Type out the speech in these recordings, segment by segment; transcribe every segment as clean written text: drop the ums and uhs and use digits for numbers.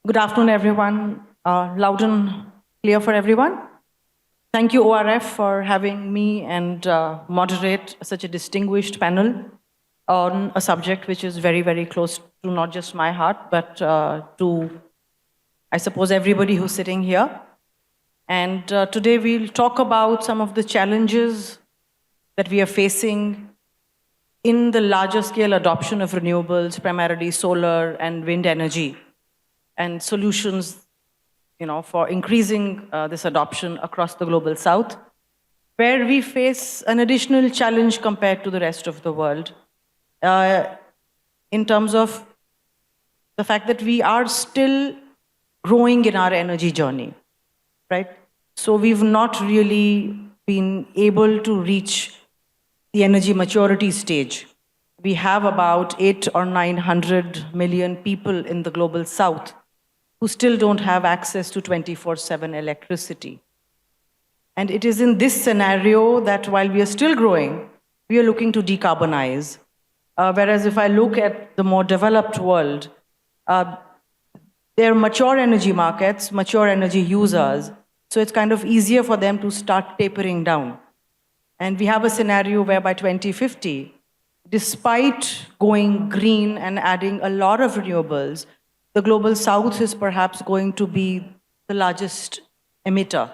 Good afternoon, everyone. Loud and clear for everyone. Thank you, ORF, for having me and moderate such a distinguished panel on a subject which is very, very close to not just my heart, but to, I suppose, everybody who's sitting here. And today we'll talk about some of the challenges that we are facing in the larger scale adoption of renewables, primarily solar and wind energy, and solutions for increasing this adoption across the global south, where we face an additional challenge compared to the rest of the world uh, in terms of the fact that we are still growing in our energy journey, right? So we've not really been able to reach the energy maturity stage. We have about 800 or 900 million people in the global south who still don't have access to 24/7 electricity. And it is in this scenario that while we are still growing, we are looking to decarbonize. Whereas if I look at the more developed world, uh, they're mature energy markets, mature energy users, so it's kind of easier for them to start tapering down. And we have a scenario where by 2050, despite going green and adding a lot of renewables, the global south is perhaps going to be the largest emitter.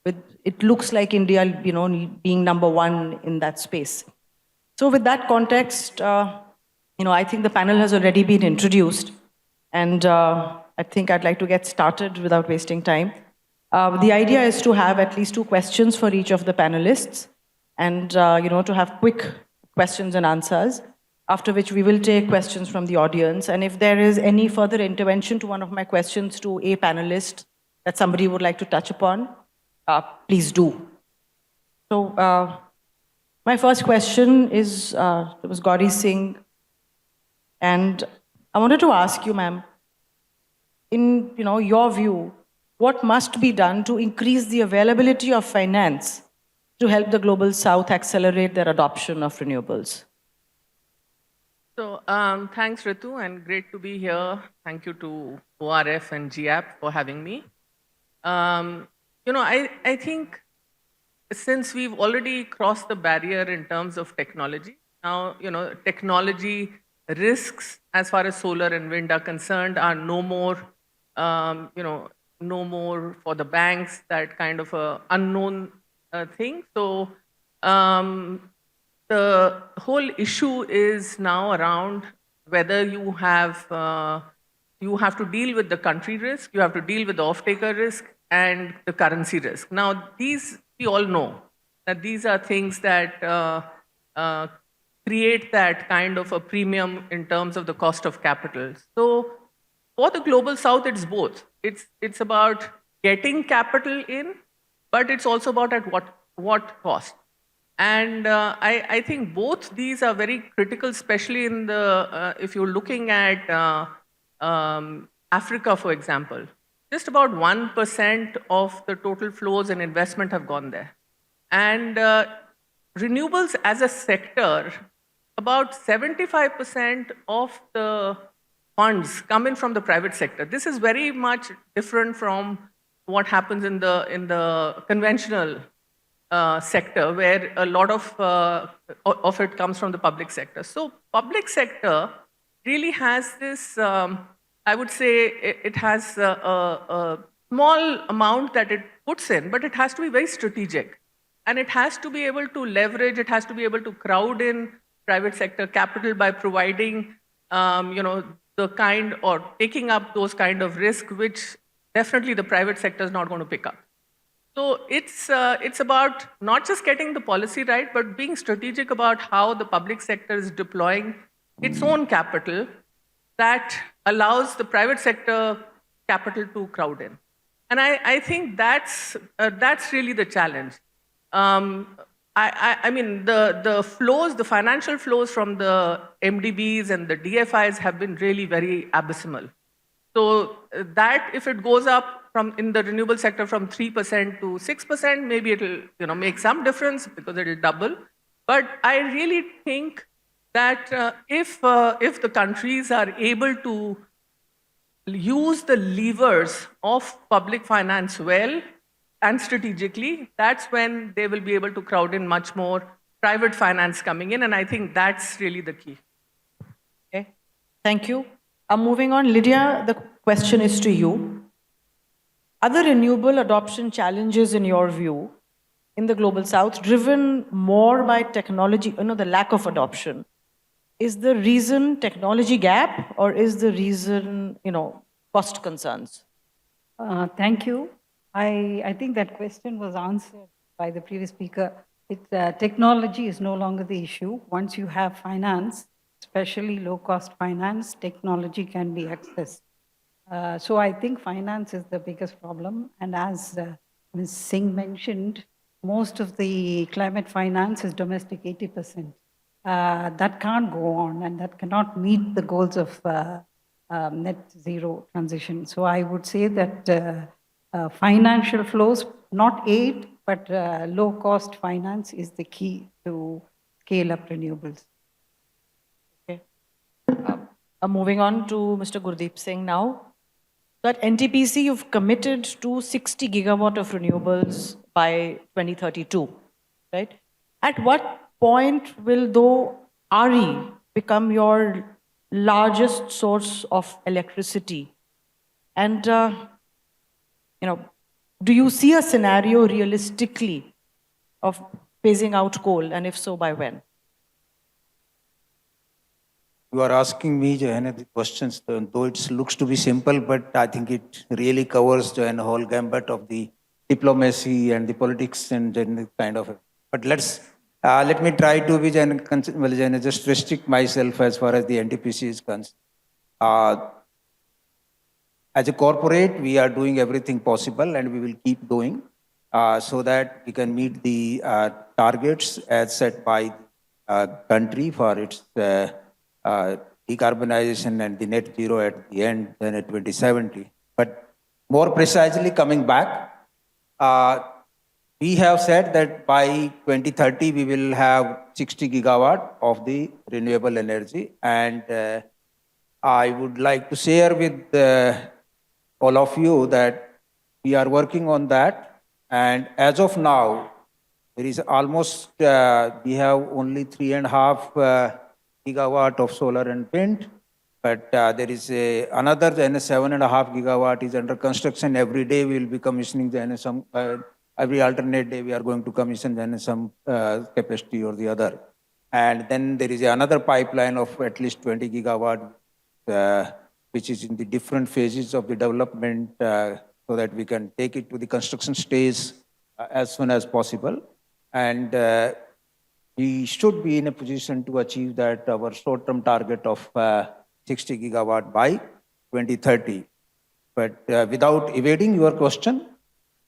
It looks like India, being number one in that space. So with that context, I think the panel has already been introduced, and I think I'd like to get started without wasting time. The idea is to have at least two questions for each of the panelists, and to have quick questions and answers, after which we will take questions from the audience. And if there is any further intervention to one of my questions to a panelist that somebody would like to touch upon, please do. So my first question is was Gauri Singh, and I wanted to ask you, ma'am, in your view, what must be done to increase the availability of finance to help the global south accelerate their adoption of renewables? So thanks, Ritu, and great to be here. Thank you to ORF and GAP for having me. I think since we've already crossed the barrier in terms of technology, now, technology risks as far as solar and wind are concerned are no more, no more for the banks, that kind of a unknown thing. So the whole issue is now around whether you have to deal with the country risk, you have to deal with the off-taker risk and the currency risk. Now, these we all know that these are things that create that kind of a premium in terms of the cost of capital. So for the global south, it's both. It's about getting capital in, but it's also about at what cost. And I think both these are very critical, especially in the if you're looking at Africa, for example. Just about 1% of the total flows and investment have gone there. And renewables as a sector, about 75% of the funds come in from the private sector. This is very much different from what happens in the conventional sector, where a lot of it comes from the public sector. So public sector really has this, I would say it has a small amount that it puts in, but it has to be very strategic. And it has to be able to leverage, it has to be able to crowd in private sector capital by providing, the kind or taking up those kind of risk, which definitely the private sector is not going to pick up. So it's about not just getting the policy right, but being strategic about how the public sector is deploying its own capital that allows the private sector capital to crowd in. And I think that's really the challenge. I mean, the flows, the financial flows from the MDBs and the DFIs have been really very abysmal. So that if it goes up from in the renewable sector from 3% to 6%, maybe it'll make some difference because it'll double. But I really think that if the countries are able to use the levers of public finance well and strategically, that's when they will be able to crowd in much more private finance coming in. And I think that's really the key. Okay. Thank you. Moving on, Lydia, the question is to you. Are the renewable adoption challenges, in your view, in the global south, driven more by technology, the lack of adoption? Is the reason technology gap, or is the reason, cost concerns? Thank you. I think that question was answered by the previous speaker. Technology is no longer the issue. Once you have finance, especially low-cost finance, technology can be accessed. So I think finance is the biggest problem. And as Ms. Singh mentioned, most of the climate finance is domestic, 80%. That can't go on, and that cannot meet the goals of net zero transition. So I would say that financial flows, not aid, but low-cost finance is the key to scale up renewables. Okay. Moving on to Mr. Gurdeep Singh now. So at NTPC, you've committed to 60 gigawatt of renewables by 2032, right? At what point will, though, RE become your largest source of electricity? And, do you see a scenario realistically of phasing out coal, and if so, by when? You are asking me, Johanna, the questions, though it looks to be simple, but I think it really covers the whole gambit of the diplomacy and the politics and kind of. But let me try to be just restrict myself as far as the NTPC is concerned. As a corporate, we are doing everything possible, and we will keep doing so that we can meet the targets as set by the country for its decarbonization and the net zero at the end, then at 2070. But more precisely, coming back, we have said that by 2030 we will have 60 gigawatt of the renewable energy, and I would like to share with all of you that we are working on that, and as of now, there is almost we have only 3.5 gigawatt of solar and wind, but there is another 7.5 gigawatt is under construction. Every day we will be commissioning some. Every alternate day we are going to commission some capacity or the other, and then there is another pipeline of at least 20 gigawatt, which is in the different phases of the development, so that we can take it to the construction stage as soon as possible, and we should be in a position to achieve that our short-term target of 60 gigawatt by 2030. But without evading your question,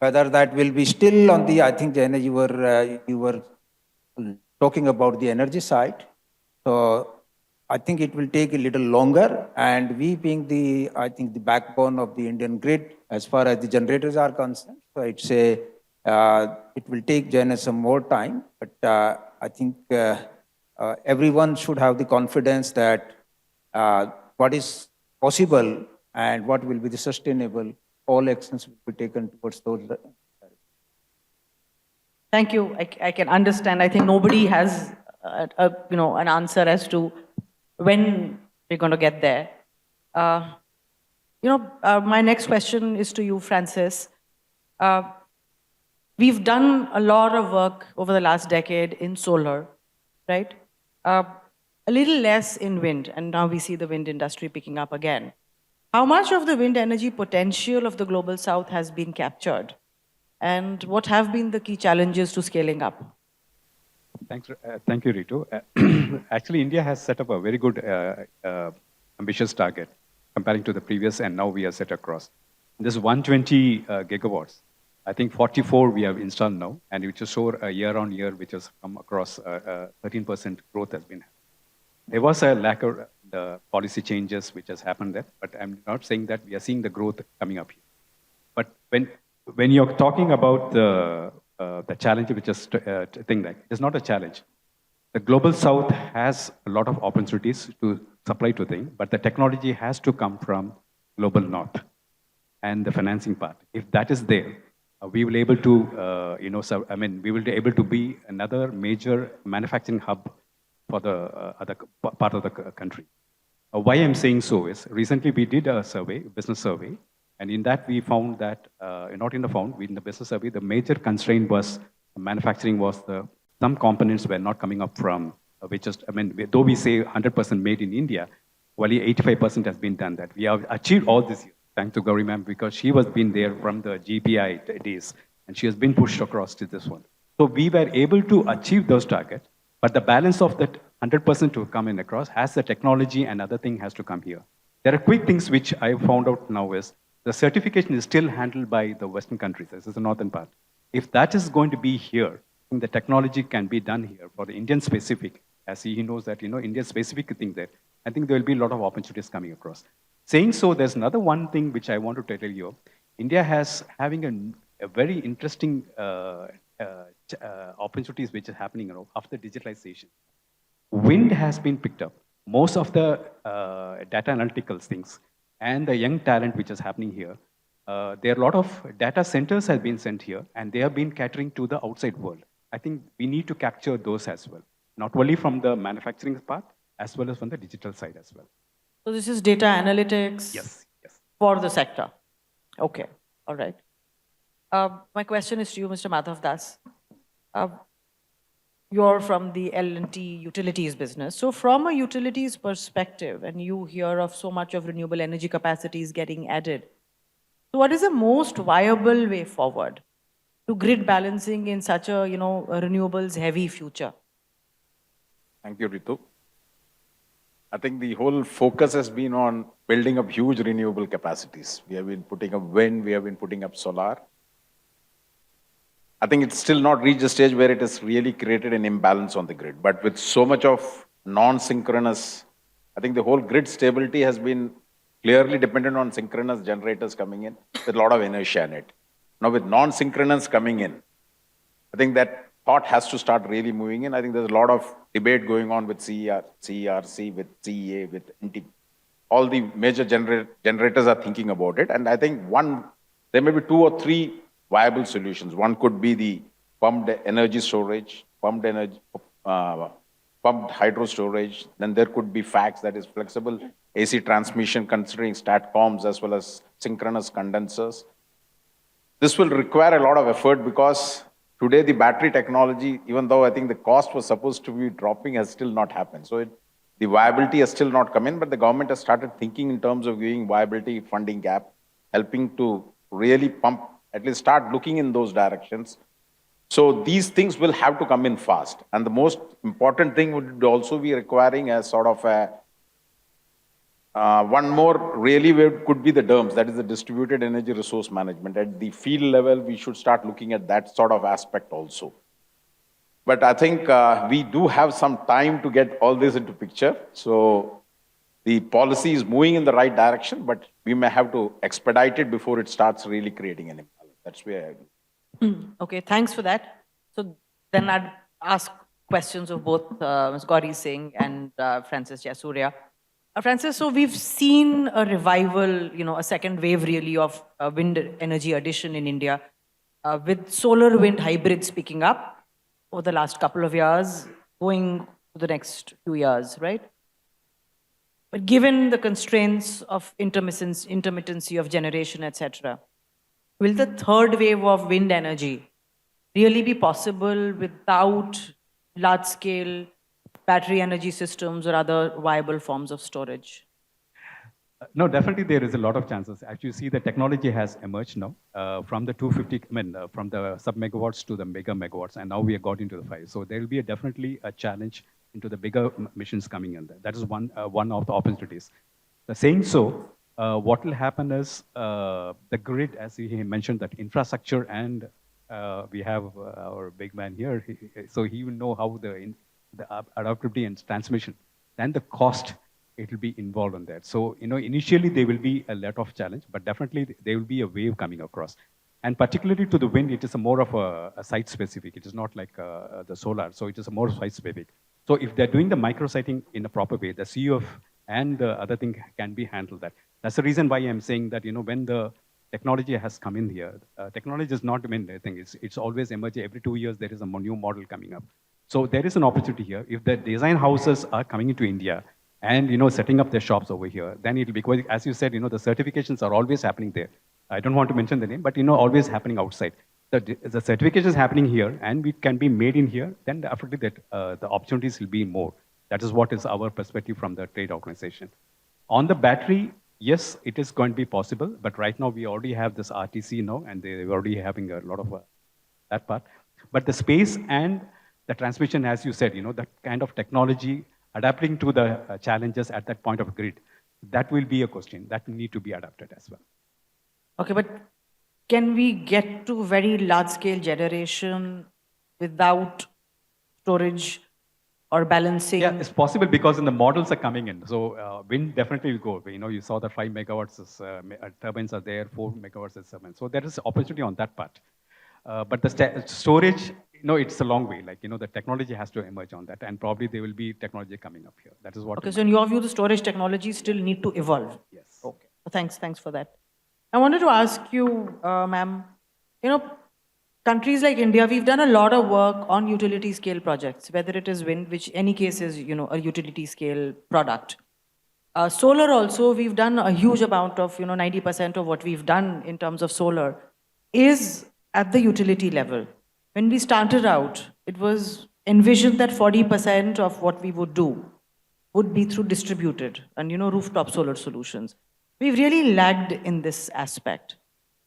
whether that will be still on the, I think, Jana, you were talking about the energy side. So I think it will take a little longer, and we being the, I think, the backbone of the Indian grid as far as the generators are concerned. So it's it will take Jana some more time, but I think everyone should have the confidence that what is possible and what will be the sustainable, all actions will be taken towards those. Thank you. I can understand. I think nobody has an answer as to when we're going to get there. My next question is to you, Francis. We've done a lot of work over the last decade in solar, right? A little less in wind, and now we see the wind industry picking up again. How much of the wind energy potential of the global south has been captured? And what have been the key challenges to scaling up? Thank you, Ritu. Actually, India has set up a very good, ambitious target comparing to the previous, and now we are set across. This 120 gigawatts. I think 44 we have installed now, and which is show a year on year, which has come across 13% growth has been. There was a lack of the policy changes which has happened there, but I'm not saying that we are seeing the growth coming up here. But when you're talking about the challenge, which is thing like it's not a challenge. The global south has a lot of opportunities to supply to things, but the technology has to come from global north and the financing part. If that is there, we will able to, we will be able to be another major manufacturing hub for the other part of the country. Why I'm saying so is recently we did a survey, business survey, and in that we found that, not in the found, in the business survey, the major constraint was manufacturing was some components were not coming up from, though we say 100% made in India, only 85% has been done that. We have achieved all this year, thanks to Gauri ma'am, because she was been there from the GPI days, and she has been pushed across to this one. So we were able to achieve those targets, but the balance of that 100% to come in across has the technology and other thing has to come here. There are quick things which I found out now is the certification is still handled by the Western countries. This is the northern part. If that is going to be here, I think the technology can be done here for the Indian specific, as he knows that, Indian specific thing there. I think there will be a lot of opportunities coming across. Saying so, there's another one thing which I want to tell you. India has having a very interesting opportunities which are happening after digitalization. Wind has been picked up. Most of the data analytical things and the young talent which is happening here, there are a lot of data centers have been sent here and they have been catering to the outside world. I think we need to capture those as well, not only from the manufacturing part, as well as from the digital side as well. So this is data analytics Yes. for the sector. Okay, all right. My question is to you, Mr. Madhav Das. You're from the L&T utilities business. So from a utilities perspective, and you hear of so much of renewable energy capacities getting added, so what is the most viable way forward to grid balancing in such a, a renewables heavy future? Thank you, Ritu. I think the whole focus has been on building up huge renewable capacities. We have been putting up wind, we have been putting up solar. I think it's still not reached a stage where it has really created an imbalance on the grid. But with so much of non-synchronous, I think the whole grid stability has been clearly dependent on synchronous generators coming in with a lot of inertia in it. Now with non-synchronous coming in, I think that thought has to start really moving in. I think there's a lot of debate going on with CERC, with CEA, with NTP. All the major generators are thinking about it. And I think there may be 2 or 3 viable solutions. One could be the pumped energy storage, pumped hydro storage. Then there could be FACTS, that is flexible AC transmission, considering STATCOMs as well as synchronous condensers. This will require a lot of effort because today the battery technology, even though I think the cost was supposed to be dropping, has still not happened. So the viability has still not come in, but the government has started thinking in terms of giving viability funding gap, helping to really pump, at least start looking in those directions. So these things will have to come in fast. And the most important thing would also be requiring a sort of one more really could be the DERMS, that is the distributed energy resource management. At the field level, we should start looking at that sort of aspect also. But I think we do have some time to get all this into picture. So the policy is moving in the right direction, but we may have to expedite it before it starts really creating an imbalance. That's where I agree. Okay, thanks for that. So then I'd ask questions of both Ms. Gauri Singh and Francis Jayasuriya. Francis, so we've seen a revival, a second wave really of wind energy addition in India, with solar wind hybrids picking up over the last couple of years, going to the next few years, right? But given the constraints of intermittency of generation, etc., will the third wave of wind energy really be possible without large-scale battery energy systems or other viable forms of storage? No, definitely there is a lot of chances. As you see, the technology has emerged now from the 250, from the sub-megawatts to the mega megawatts, and now we have got into the 5. So there will be definitely a challenge into the bigger missions coming in there. That is one of the opportunities. The saying so, what will happen is the grid, as he mentioned, that infrastructure, and we have our big man here, so he will know how the adaptability and transmission, and the cost, it will be involved on that. So, initially there will be a lot of challenge, but definitely there will be a wave coming across. And particularly to the wind, it is more of a site specific. It is not like the solar, so it is a more site specific. So if they're doing the micro siting in a proper way, the CUF and the other thing can be handled that. That's the reason why I'm saying that, when the technology has come in here, technology is not, I think it's always emerging. Every 2 years, there is a new model coming up. So there is an opportunity here. If the design houses are coming into India and, setting up their shops over here, then it'll be quite, as you said, the certifications are always happening there. I don't want to mention the name, but, always happening outside. The certification is happening here and it can be made in here, then definitely the opportunities will be more. That is what is our perspective from the trade organization. On the battery, yes, it is going to be possible, but right now we already have this RTC now, and they're already having a lot of that part. But the space and the transmission, as you said, that kind of technology adapting to the challenges at that point of grid, that will be a question that need to be adapted as well. Okay, but can we get to very large-scale generation without storage or balancing? Yeah, it's possible because in the models are coming in. So wind definitely will go. You saw the 5 megawatts turbines are there, 4 megawatts is turbines. So there is opportunity on that part. But the storage, it's a long way. Like, the technology has to emerge on that, and probably there will be technology coming up here. That is what. Okay, so in your view, the storage technologies still need to evolve. Yes. Okay. Thanks for that. I wanted to ask you, ma'am, countries like India, we've done a lot of work on utility scale projects, whether it is wind, which in any case is, a utility scale product. Solar also, we've done a huge amount of, 90% of what we've done in terms of solar is at the utility level. When we started out, it was envisioned that 40% of what we would do would be through distributed and, rooftop solar solutions. We've really lagged in this aspect.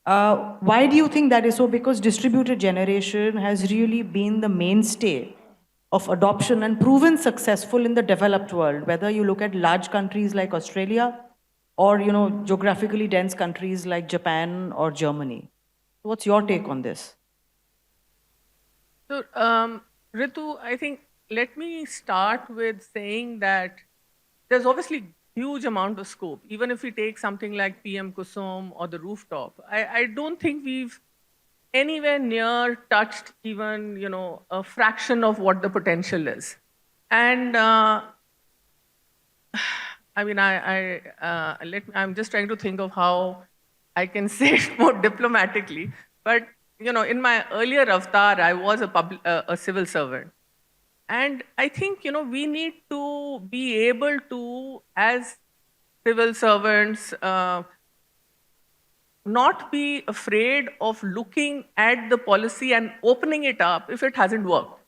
Why do you think that is so? Because distributed generation has really been the mainstay of adoption and proven successful in the developed world, whether you look at large countries like Australia or, geographically dense countries like Japan or Germany. What's your take on this? So, Ritu, I think let me start with saying that there's obviously huge amount of scope. Even if we take something like PM Kusum or the rooftop, I don't think we've anywhere near touched even, a fraction of what the potential is. And I mean, I'm just trying to think of how I can say it more diplomatically. But, in my earlier avatar, I was a civil servant. And I think, we need to be able to, as civil servants, not be afraid of looking at the policy and opening it up if it hasn't worked.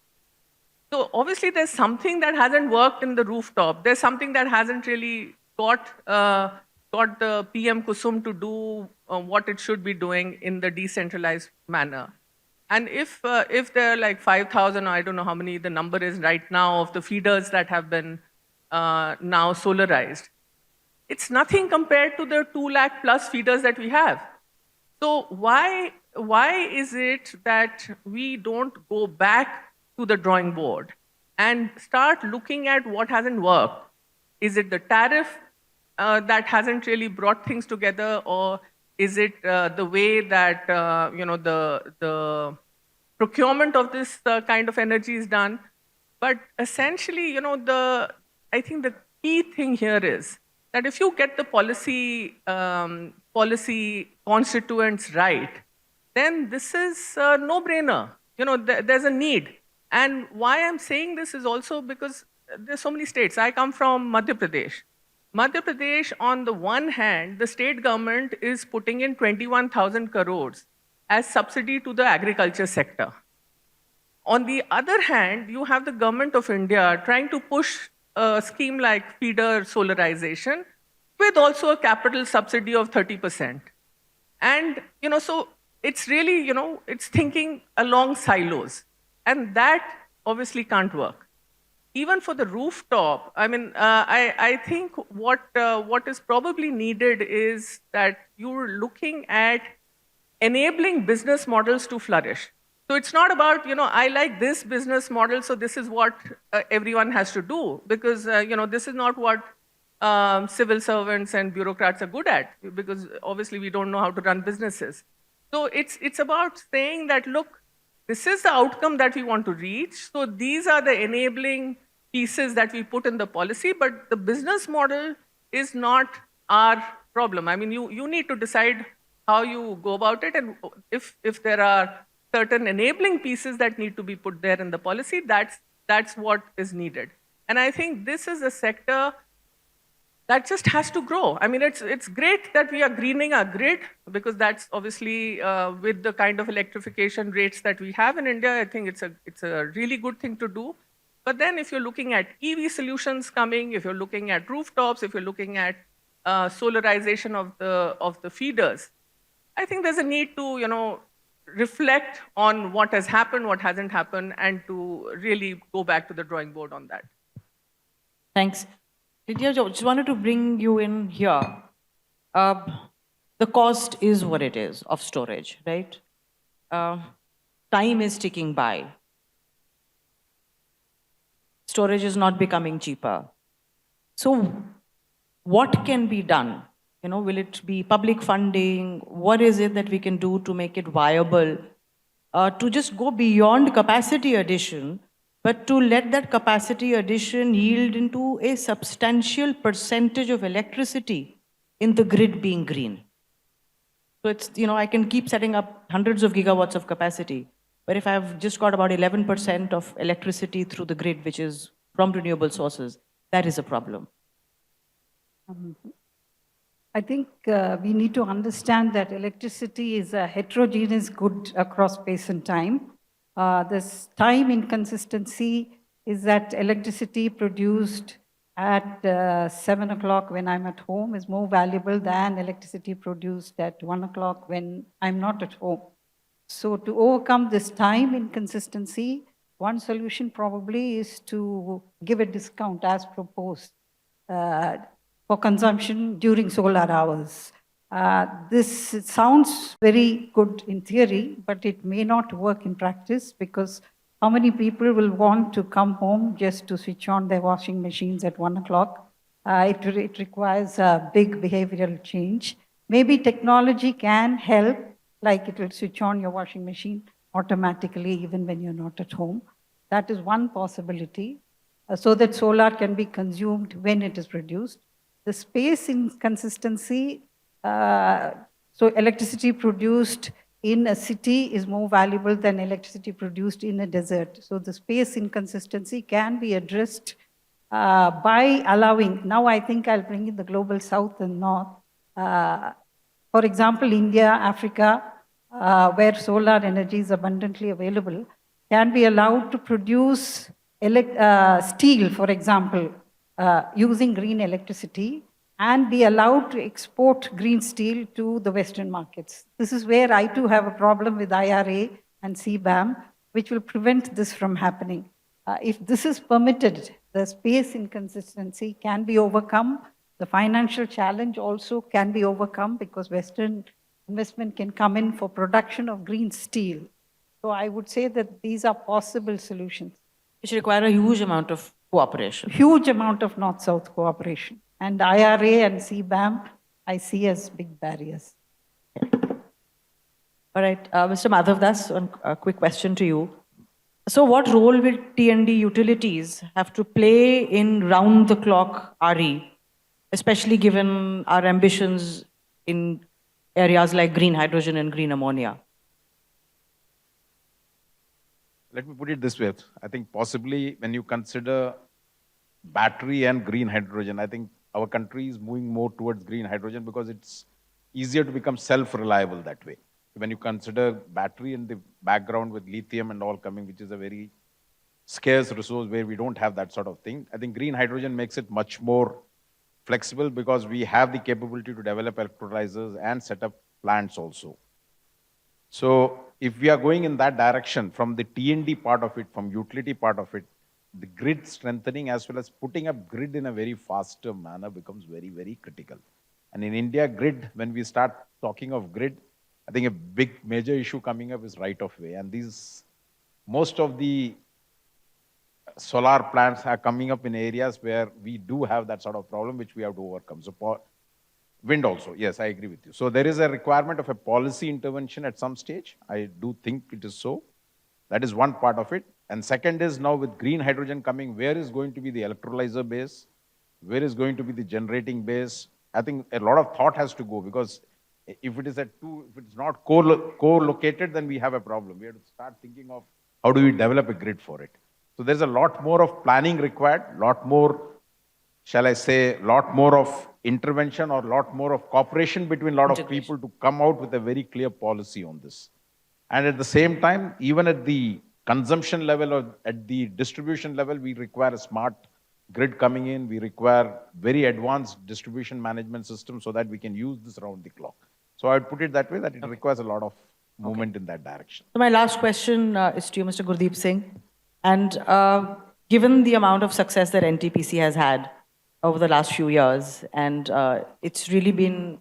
So obviously there's something that hasn't worked in the rooftop. There's something that hasn't really got the PM Kusum to do what it should be doing in the decentralized manner. And if there are like 5,000, or I don't know how many the number is right now, of the feeders that have been now solarized, it's nothing compared to the 2 lakh plus feeders that we have. So why is it that we don't go back to the drawing board and start looking at what hasn't worked? Is it the tariff that hasn't really brought things together, or is it the way that the procurement of this kind of energy is done? But essentially, I think the key thing here is that if you get the policy constituents right, then this is a no-brainer. There's a need. And why I'm saying this is also because there's so many states. I come from Madhya Pradesh. Madhya Pradesh, on the one hand, the state government is putting in 21,000 crores as subsidy to the agriculture sector. On the other hand, you have the government of India trying to push a scheme like feeder solarization with also a capital subsidy of 30%. And, so it's really, it's thinking along silos. And that obviously can't work. Even for the rooftop, I mean, I think what is probably needed is that you're looking at enabling business models to flourish. So it's not about, I like this business model, so this is what everyone has to do, because, this is not what civil servants and bureaucrats are good at, because obviously we don't know how to run businesses. So it's about saying that, look, this is the outcome that we want to reach. So these are the enabling pieces that we put in the policy, but the business model is not our problem. I mean, you need to decide how you go about it, and if there are certain enabling pieces that need to be put there in the policy, that's what is needed. And I think this is a sector that just has to grow. I mean, it's great that we are greening our grid, because that's obviously with the kind of electrification rates that we have in India, I think it's a really good thing to do. But then if you're looking at EV solutions coming, if you're looking at rooftops, if you're looking at solarization of the feeders, I think there's a need to reflect on what has happened, what hasn't happened, and to really go back to the drawing board on that. Thanks. Lydia, just wanted to bring you in here. The cost is what it is of storage, right? Time is ticking by. Storage is not becoming cheaper. So what can be done? Will it be public funding? What is it that we can do to make it viable? To just go beyond capacity addition, but to let that capacity addition yield into a substantial percentage of electricity in the grid being green. So it's, I can keep setting up hundreds of gigawatts of capacity, but if I've just got about 11% of electricity through the grid, which is from renewable sources, that is a problem. I think we need to understand that electricity is a heterogeneous good across space and time. This time inconsistency is that electricity produced at 7 o'clock when I'm at home is more valuable than electricity produced at 1 o'clock when I'm not at home. So to overcome this time inconsistency, one solution probably is to give a discount as proposed for consumption during solar hours. This sounds very good in theory, but it may not work in practice, because how many people will want to come home just to switch on their washing machines at 1 o'clock? It requires a big behavioral change. Maybe technology can help, like it will switch on your washing machine automatically even when you're not at home. That is one possibility, so that solar can be consumed when it is produced. The space inconsistency, so electricity produced in a city is more valuable than electricity produced in a desert. So the space inconsistency can be addressed by allowing, now I think I'll bring in the global south and north. For example, India, Africa, where solar energy is abundantly available, can be allowed to produce steel, for example, using green electricity, and be allowed to export green steel to the Western markets. This is where I too have a problem with IRA and CBAM, which will prevent this from happening. If this is permitted, the space inconsistency can be overcome. The financial challenge also can be overcome, because Western investment can come in for production of green steel. So I would say that these are possible solutions. Which require a huge amount of cooperation. Huge amount of North-South cooperation. And IRA and CBAM, I see as big barriers. All right, Mr. Madhav Das, a quick question to you. So what role will T&D utilities have to play in round-the-clock RE, especially given our ambitions in areas like green hydrogen and green ammonia? Let me put it this way. I think possibly when you consider battery and green hydrogen, I think our country is moving more towards green hydrogen because it's easier to become self-reliable that way. When you consider battery in the background with lithium and all coming, which is a very scarce resource where we don't have that sort of thing, I think green hydrogen makes it much more flexible, because we have the capability to develop electrolyzers and set up plants also. So if we are going in that direction, from the T&D part of it, from utility part of it, the grid strengthening as well as putting up grid in a very faster manner becomes very, very critical. And in India, grid, when we start talking of grid, I think a big major issue coming up is right of way. And most of the solar plants are coming up in areas where we do have that sort of problem, which we have to overcome. So wind also, yes, I agree with you. So there is a requirement of a policy intervention at some stage. I do think it is so. That is one part of it. And second is, now with green hydrogen coming, where is going to be the electrolyzer base? Where is going to be the generating base? I think a lot of thought has to go, because if it is if it's not co-located, then we have a problem. We have to start thinking of how do we develop a grid for it. So there's a lot more of planning required, lot more, shall I say, lot more of intervention or lot more of cooperation between a lot of people to come out with a very clear policy on this. And at the same time, even at the consumption level or at the distribution level, we require a smart grid coming in. We require very advanced distribution management system so that we can use this around the clock. So I would put it that way, that it requires a lot of movement in that direction. So my last question is to you, Mr. Gurdeep Singh. And given the amount of success that NTPC has had over the last few years, and it's really been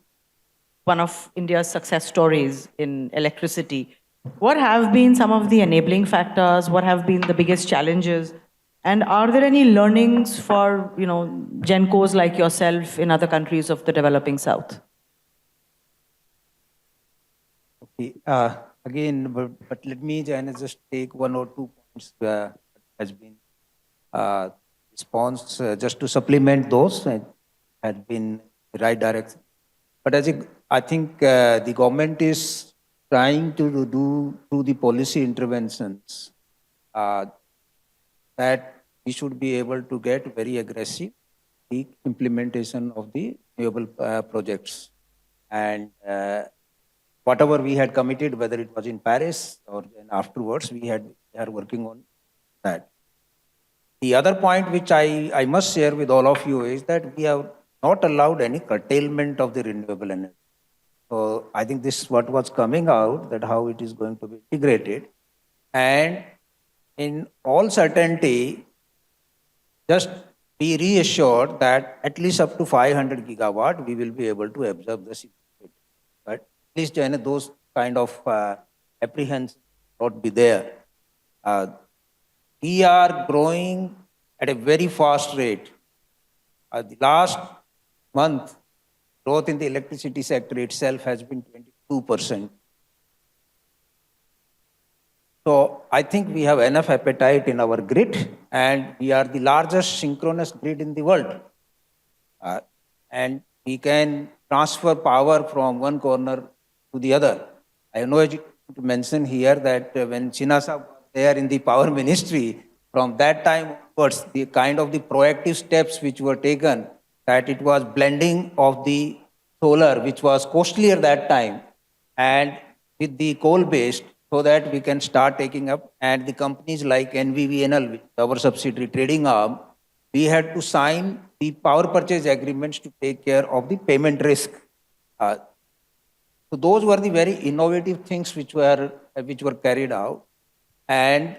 one of India's success stories in electricity, what have been some of the enabling factors? What have been the biggest challenges? And are there any learnings for, Gencos like yourself in other countries of the developing South? Okay. Again, but let me just take one or two points has been response just to supplement those had been the right direction. But I think the government is trying to do through the policy interventions that we should be able to get very aggressive the implementation of the renewable projects. And whatever we had committed, whether it was in Paris or afterwards, we are working on that. The other point which I must share with all of you is that we have not allowed any curtailment of the renewable energy. So I think this is what was coming out, that how it is going to be integrated. And in all certainty, just be reassured that at least up to 500 gigawatt, we will be able to absorb the CO2. But at least those kind of apprehensions not be there. We are growing at a very fast rate. The last month, growth in the electricity sector itself has been 22%. So I think we have enough appetite in our grid, and we are the largest synchronous grid in the world. And we can transfer power from one corner to the other. I know to mention here that when Chinasa was there in the power ministry, from that time onwards, the kind of the proactive steps which were taken, that it was blending of the solar, which was costly at that time, and with the coal-based, so that we can start taking up. And the companies like NVVNL, our subsidiary trading arm, we had to sign the power purchase agreements to take care of the payment risk. So those were the very innovative things which were carried out. And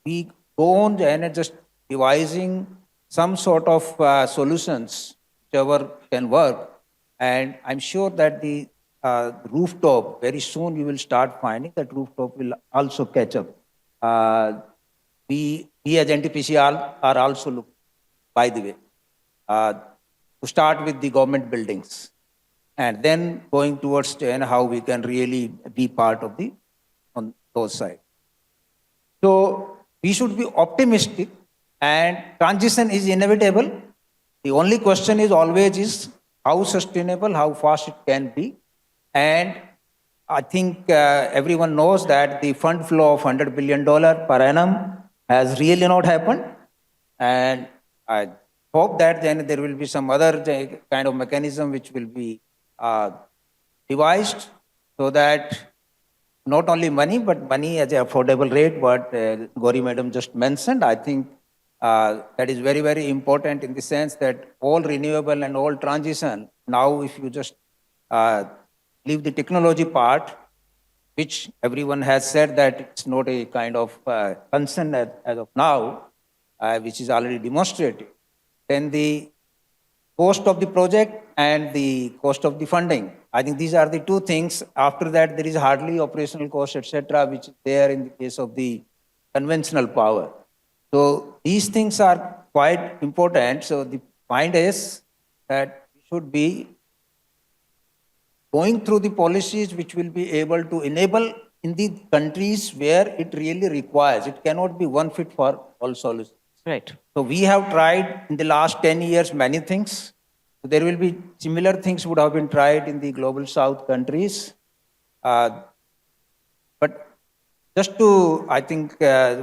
we go on and just devising some sort of solutions, whichever can work. And I'm sure that the rooftop, very soon you will start finding that rooftop will also catch up. We as NTPC are also looking, by the way, to start with the government buildings, and then going towards how we can really be part of on those sides. So we should be optimistic, and transition is inevitable. The only question is always how sustainable, how fast it can be. And I think everyone knows that the fund flow of $100 billion per annum has really not happened. And I hope that then there will be some other kind of mechanism which will be devised, so that not only money, but money as an affordable rate, what Gauri Madam just mentioned. I think that is very, very important in the sense that all renewable and all transition, now if you just leave the technology part, which everyone has said that it's not a kind of concern as of now, which is already demonstrated, then the cost of the project and the cost of the funding, I think these are the two things. After that, there is hardly operational cost, etc., which is there in the case of the conventional power. So these things are quite important. So the point is that we should be going through the policies which will be able to enable in the countries where it really requires. It cannot be one fit for all solutions. Right. So we have tried in the last 10 years many things. There will be similar things would have been tried in the global south countries. But just to, I think,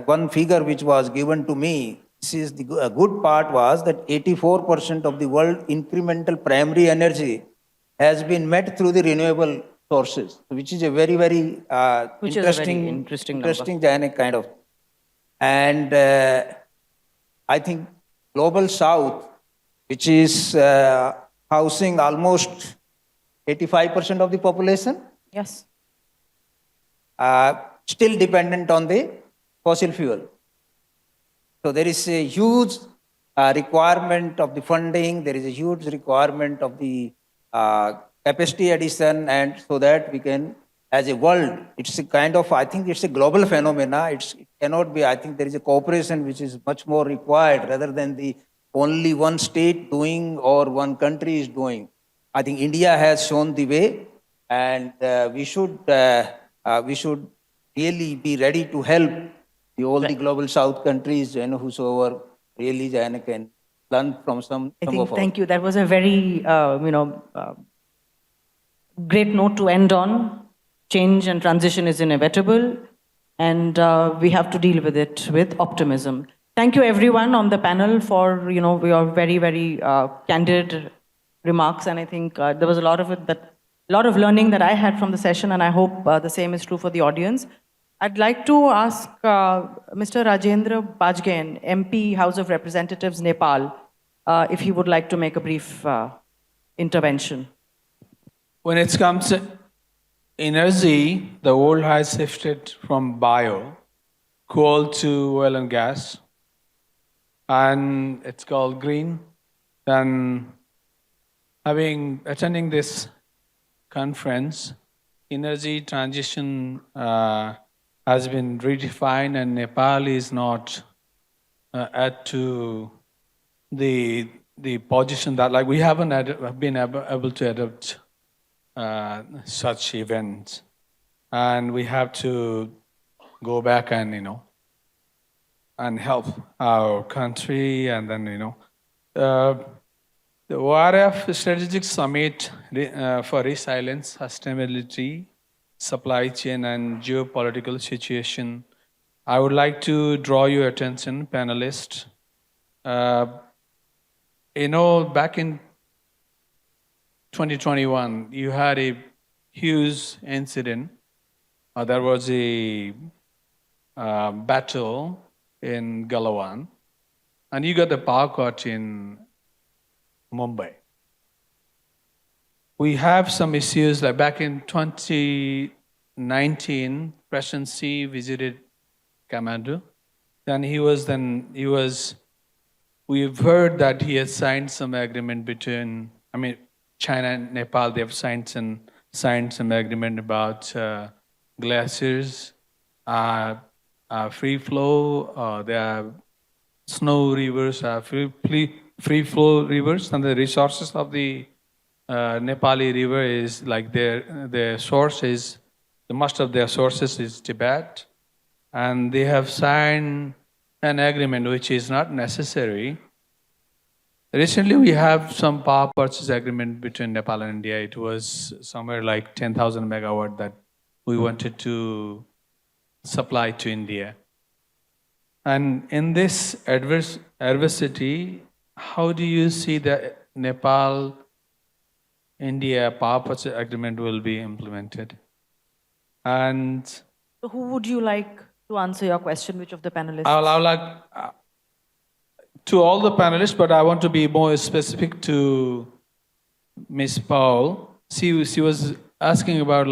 one figure which was given to me, this is the a good part was that 84% of the world incremental primary energy has been met through the renewable sources, which is a very, very Which is a very interesting number. Jainik kind of. And I think global south, which is housing almost 85% of the population, Yes. still dependent on the fossil fuel. So there is a huge requirement of the funding, there is a huge requirement of the capacity addition, and so that we can, as a world, it's a kind of, I think it's a global phenomena. It cannot be, I think there is a cooperation which is much more required rather than the only one state doing or one country is doing. I think India has shown the way, and we should really be ready to help all the global south countries, whosoever really can learn from some of us. Thank you. That was a very, great note to end on. Change and transition is inevitable, and we have to deal with it with optimism. Thank you, everyone on the panel, for your very, very candid remarks. And I think there was a lot of learning that I had from the session, and I hope the same is true for the audience. I'd like to ask Mr. Rajendra Bajgain, MP, House of Representatives, Nepal, if he would like to make a brief intervention. When it comes to energy, the world has shifted from bio, coal to oil and gas, and it's called green. Then, attending this conference, energy transition has been redefined, and Nepal is not add to the position that we haven't been able to adopt such events, and we have to go back and and help our country, and then the ORF Strategic Summit for Resilience, Sustainability, Supply Chain and Geopolitical Situation. I would like to draw your attention, panelists. Back in 2021, you had a huge incident. There was a battle in Galawan, and you got the power cut in Mumbai. We have some issues like back in 2019, President Xi visited Kathmandu. We've heard that he has signed some agreement between, China and Nepal. They have signed some agreement about glaciers, free flow. There are snow rivers, free flow rivers, and the resources of the Nepali river is like their source is, most of their sources is Tibet, and they have signed an agreement which is not necessary. Recently, we have some power purchase agreement between Nepal and India. It was somewhere like 10,000 megawatt that we wanted to supply to India. And in this adversity, how do you see the Nepal-India power purchase agreement will be implemented? And So who would you like to answer your question? Which of the panelists? I'll like to all the panelists, but I want to be more specific to Ms. Paul. She was asking about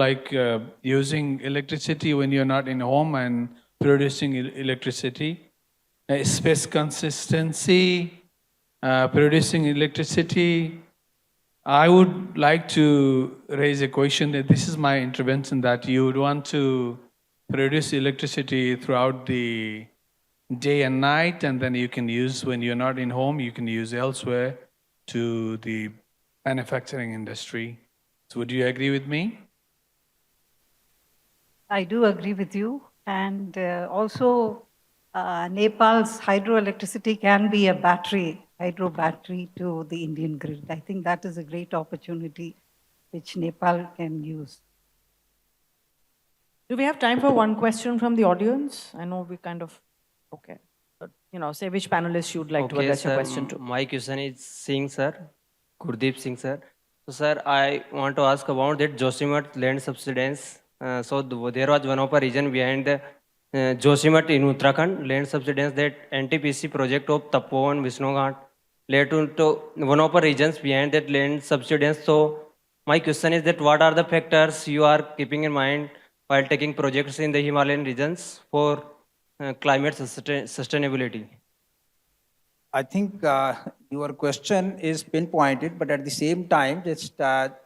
using electricity when you're not in home and producing electricity, space consistency, producing electricity. I would like to raise a question that this is my intervention, that you would want to produce electricity throughout the day and night, and then you can use when you're not in home, you can use elsewhere to the manufacturing industry. So would you agree with me? I do agree with you. And also, Nepal's hydroelectricity can be a battery hydro battery to the Indian grid. I think that is a great opportunity which Nepal can use. Do we have time for one question from the audience? I know we kind of, okay. But, say which panelist you'd like to Okay, address your sir. question to. My question is Singh, sir. Gurdeep Singh, sir. So, sir, I want to ask about that Joshimat land subsidence. There was one of the reason behind the Joshimat in Uttarakhand land subsidence that NTPC project of Tapovan Vishnughat led to one of the regions behind that land subsidence. So, my question is that what are the factors you are keeping in mind while taking projects in the Himalayan regions for climate sustainability? I think your question is pinpointed, but at the same time, just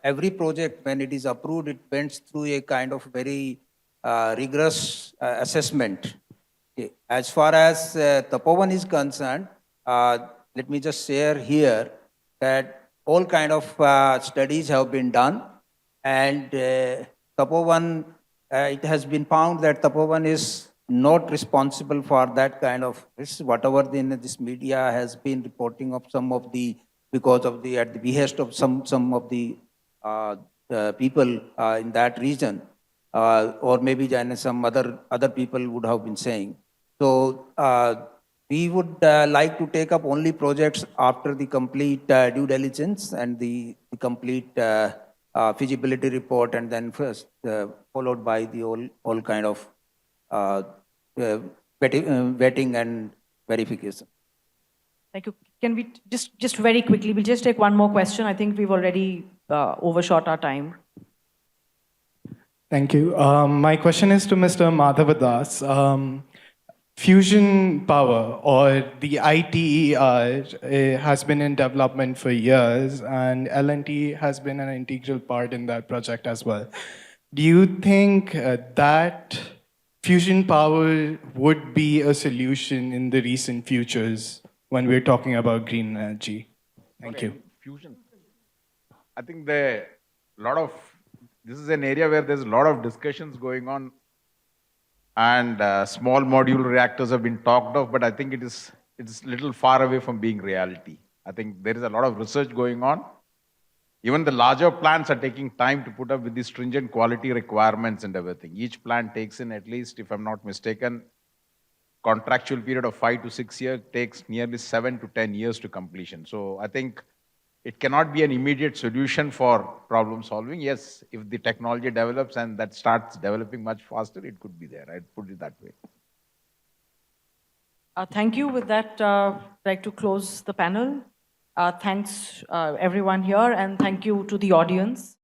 every project, when it is approved, it went through a kind of very rigorous assessment. Okay. As far as Tapovan is concerned, let me just share here that all kind of studies have been done, and Tapovan, it has been found that Tapovan is not responsible for that kind of risk. Whatever this media has been reporting of some of the, because of the, at the behest of some of the people in that region, or maybe some other people would have been saying. So we would like to take up only projects after the complete due diligence and the complete feasibility report, and then first followed by the all kind of vetting and verification. Thank you. Can we just very quickly, we'll just take one more question. I think we've already overshot our time. Thank you. My question is to Mr. Madhavadas. Fusion power, or the ITER, has been in development for years, and L&T has been an integral part in that project as well. Do you think that fusion power would be a solution in the recent futures when we're talking about green energy? Thank you. Fusion. I think this is an area where there's a lot of discussions going on, and small modular reactors have been talked of, but I think it's a little far away from being reality. I think there is a lot of research going on. Even the larger plants are taking time to put up with the stringent quality requirements and everything. Each plant takes in at least, if I'm not mistaken, contractual period of 5 to 6 years, takes nearly 7 to 10 years to completion. So I think it cannot be an immediate solution for problem solving. Yes, if the technology develops and that starts developing much faster, it could be there. I'd put it that way. Thank you. With that, I'd like to close the panel. Thanks everyone here, and thank you to the audience.